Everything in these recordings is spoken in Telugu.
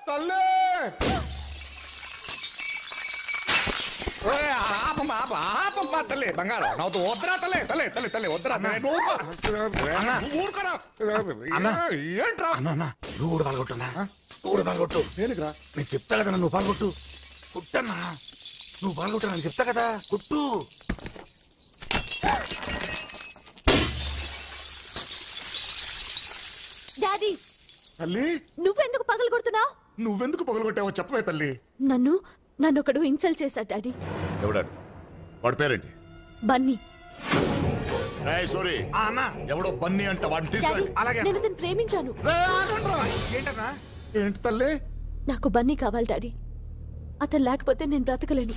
తల్లే తల్లి బంగారం నవ్వుతూ వద్దరా తల్లి తల్లి తల్లి తల్లి వద్దరా ఏంట్రా నువ్వు కూడా పాల్గొట్టున్నా నువ్వు కూడా పాల్గొట్టు దేనికిరా నేను చెప్తా కదా నువ్వు పాల్గొట్టు కుట్టన్నా నువ్వు పాల్గొట్టా నేను చెప్తా కదా కుట్టు డాడీ తల్లి నువ్వెందుకు పగలు కొడుతున్నావు? నువ్వెందుకు పగలగొట్టావో చెప్పవే తల్లి. నన్ను ఒకడు ఇన్సల్ట్ చేశాడు డాడీ. ఎవడాడు? వాడి పేరేంటి? బన్నీ. సారీ ఎవడో బన్నీ అంట వాడిని తీసుకురండి. అలాగే నేను అతన్ని ప్రేమించాను. ఏంటన్నా ఏంటి తల్లి? నాకు బన్నీ కావాలి డాడీ. అతను లేకపోతే నేను బ్రతకలేను.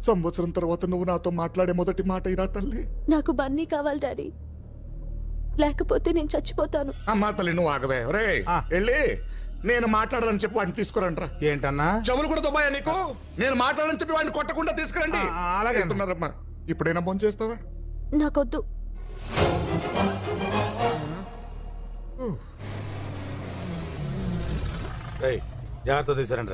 సంవత్సరం తర్వాత నువ్వు నాతో మాట్లాడే మొదటి మాట ఇరా తల్లి. నాకు బన్నీ కావాలి డాడీ, లేకపోతే నేను చచ్చిపోతాను. అమ్మా తల్లి నువ్వు ఆగవే. రే వెళ్ళి నేను మాట్లాడాలని చెప్పి వాడిని తీసుకురండి. ఏంటన్నా చెవులు కూడా దుబాయా నీకు? నేను మాట్లాడని చెప్పి వాడిని కొట్టకుండా తీసుకురండి. అలాగే అంటున్నారమ్మా. ఇప్పుడైనా ఫోన్ చేస్తావా? నాకొద్దు. జాగ్రత్త తీసారండి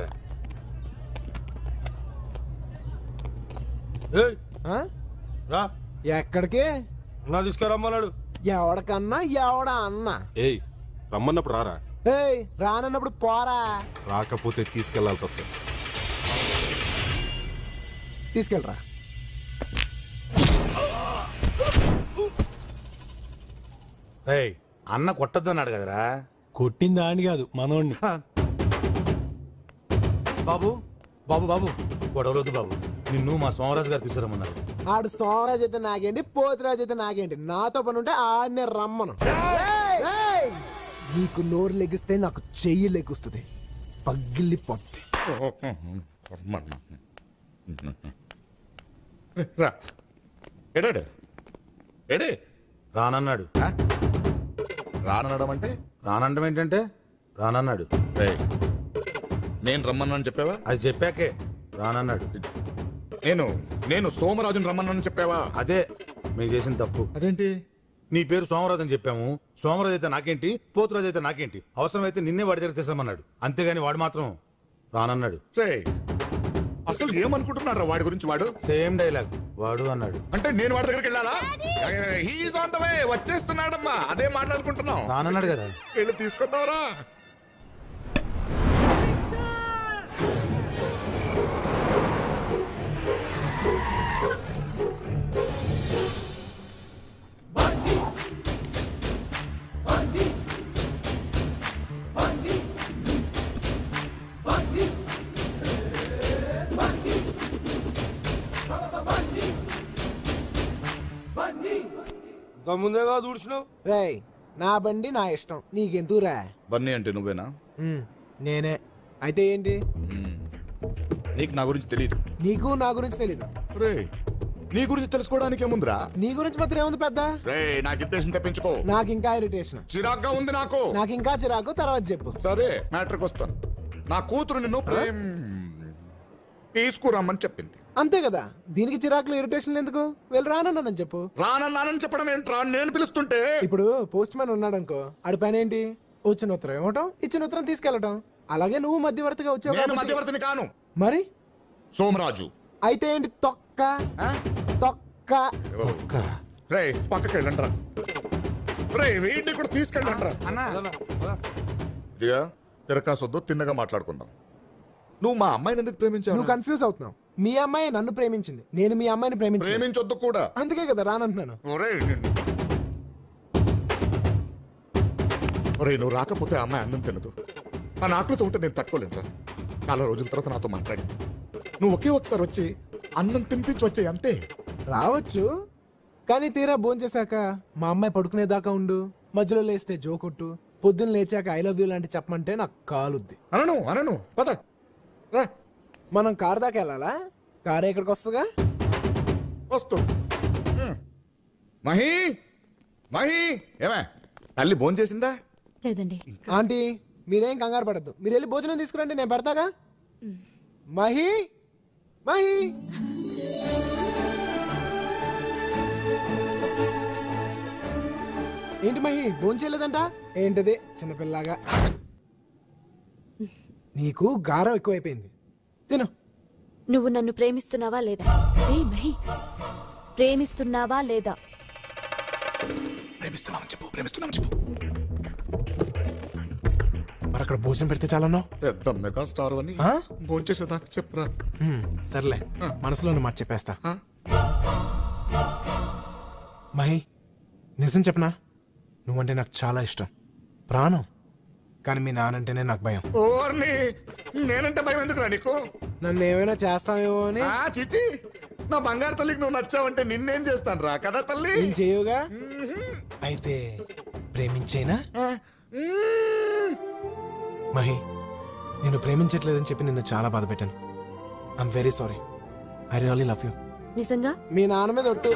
రా. ఎక్కడికి నా తీసుకురమ్మన్నాడు. ఎవడికన్నా ఎవడా అన్న? ఏయ్ రమ్మన్నప్పుడు రారా, ఏయ్ రానన్నప్పుడు పోరా. రాకపోతే తీసుకెళ్లాల్సి వస్తుంది. తీసుకెళ్ళరా. అన్న కొట్టద్దన్నాడు కదరా. కొట్టిందా అని కాదు మనోడిని. బాబు బాబు బాబు గొడవలొద్దు బాబు. నిన్ను మా సోమరాజు గారు తీసుకురమ్మన్నారు. ఆడు సోమరాజు అయితే నాకేంటి, పోతురాజు అయితే నాకేంటి. నాతో పని ఉంటే ఆడనే రమ్మను. నీకు నోరు లెగిస్తే నాకు చెయ్యి లెగుస్తుంది, పగిలిపోద్ది. రానన్నాడు. రానడం అంటే? రానండం ఏంటంటే రానన్నాడు. నేను రమ్మన్నాను చెప్పావా? అది చెప్పాకే రానన్నాడు. నేను సోమరాజుని రమ్మన్నాను చెప్పావా? అదే మేము చేసిన తప్పు. అదేంటి? నీ పేరు సోమరాజు అని చెప్పాము. సోమరాజు అయితే నాకేంటి, పోతురాజు అయితే నాకేంటి, అవసరమైతే నిన్నే వాడి దగ్గర తీసామన్నాడు. అంతేగాని వాడు మాత్రం రానన్నాడు. అసలు ఏమనుకుంటున్నారా వాడి గురించి? వాడు సేమ్ డైలాగ్ వాడు అన్నాడు. అంటే నేను వాడి దగ్గరికి వెళ్ళాలా? హీఈస్ ఆన్ ద వే, వచ్చేస్తున్నాడమ్మా. అదే మాట్లాడుకుంటున్నాం. రానన్నాడు కదా, వెళ్ళి తీసుకొద్దావరా. ముందేగా చూసినావు. రేయ్ నా బండి నా ఇష్టం, నీకెందుకురా? బన్నీ అంటే నువ్వేనా? నేనే. అయితే ఏంటి? నీకు నా గురించి తెలియదు. నీకు నా గురించి తెలీదు. రే నీ గురించి తెలుసుకోవడానికి ఏముందిరా? నీ గురించి మాత్రం ఏముంది పెద్ద? రే నాకు ఇరిటేషన్ తెప్పించుకో. నాకు ఇంకా ఇరిటేషన్, చిరాగ్గా ఉంది నాకు. నాకు ఇంకా చిరాకు. తర్వాత చెప్పు. సరే మ్యాటర్కి వస్తాను. నా కూతురు నిన్ను తీసుకురమ్మని చెప్పింది. అంతే కదా, దీనికి చిరాకులు ఇరిటేషన్ ఎందుకు? వెళ్ళి రానన్నానని చెప్పు. రానన్నానని చెప్పడం ఏంట్రా? నేను పిలుస్తుంటే. ఇప్పుడు పోస్ట్ మ్యాన్ ఉన్నాడు అనుకో, ఆడి పని ఏంటి? వచ్చిన ఉత్తరం ఇవ్వటం, ఇచ్చిన ఉత్తరం తీసుకెళ్లటం. అలాగే నువ్వు మధ్యవర్తిగా వచ్చావు. నేను మధ్యవర్తిని కాను. మరి సోమరాజు అయితే ఏంటి? తొక్క తొక్క. రే పక్కకి వెళ్ళండి రా. రే వీడిని కూడా తీసుకెళ్ళండి రా. తిరకాసొద్దు, తిన్నగా మాట్లాడుకుందాం. నువ్వు మా అమ్మాయిని ఎందుకు ప్రేమించావు? నువ్వు కన్ఫ్యూజ్ అవుతున్నావు. మీ అమ్మాయి నన్ను ప్రేమించింది, నేను మీ అమ్మాయిని ప్రేమించొద్దు కూడా. అందుకే కదా రానంటున్నాను. నువ్వు రాకపోతే అమ్మాయి అన్నం తినదు. ఆ ఆకలితో ఉంటే నేను తట్టుకోలేనురా. చాలా రోజుల తర్వాత నాతో మాట్లాడి నువ్వు ఒకే ఒకసారి వచ్చి అన్నం తినిపించి వచ్చాయి అంతే. రావచ్చు, కానీ తీరా భోంచేశాక మా అమ్మాయి పడుకునేదాకా ఉండు, మధ్యలో లేస్తే జోకొట్టు, పొద్దున్న లేచాక ఐ లవ్ యూ లాంటి చెప్పమంటే నాకు కాలుద్ది. అనను పద రా. మనం కారు దాకా వెళ్ళాలా? కారు ఎక్కడికి వస్తుందిగా. వస్తుంది. మహి ఏమే తల్లి భోంచేసిందా? లేదండి. ఆంటీ మీరేం కంగారు పడద్దు, మీరు వెళ్ళి భోజనం తీసుకురండి, నేను పెడతాగా. మహి మహి ఏంటి మహి భోంచేయలేదంట? ఏంటది చిన్నపిల్లగా? నీకు గారం ఎక్కువైపోయింది. తిను. నువ్వు నన్ను ప్రేమిస్తున్నావా లేదా? ఏ మహి, ప్రేమిస్తున్నావా లేదా? ప్రేమిస్తున్నామని చెప్పు. మరి అక్కడ భోజనం పెడితే చాలన్నావు. పెద్ద మెగా స్టార్ అని ఆ? భోంచేసేదాకా చెప్పరా. సర్లే, మనసులోని మాట చెప్పేస్తా. మహి, నిజం చెప్పనా? నువ్వంటే నాకు చాలా ఇష్టం, ప్రాణం. కానీ మీ నానంటేనే నాకు భయం. ఓర్ని, నేనంటే భయం ఎందుకురా నీకు? నన్ను ఏమైనా చేస్తావేమో అని. చిచి, నా బంగారు తల్లికి నువ్వు నచ్చావంటే నిన్నేం చేస్తాను రా కదా తల్లి. నేను చేయవుగా. అయితే ప్రేమించేనా? మహి, నేను ప్రేమించట్లేదని చెప్పి నిన్ను చాలా బాధ పెట్టాను. I'm very sorry. I really love you. నిజంగా? మీ నాన్న మీద ఒట్టు.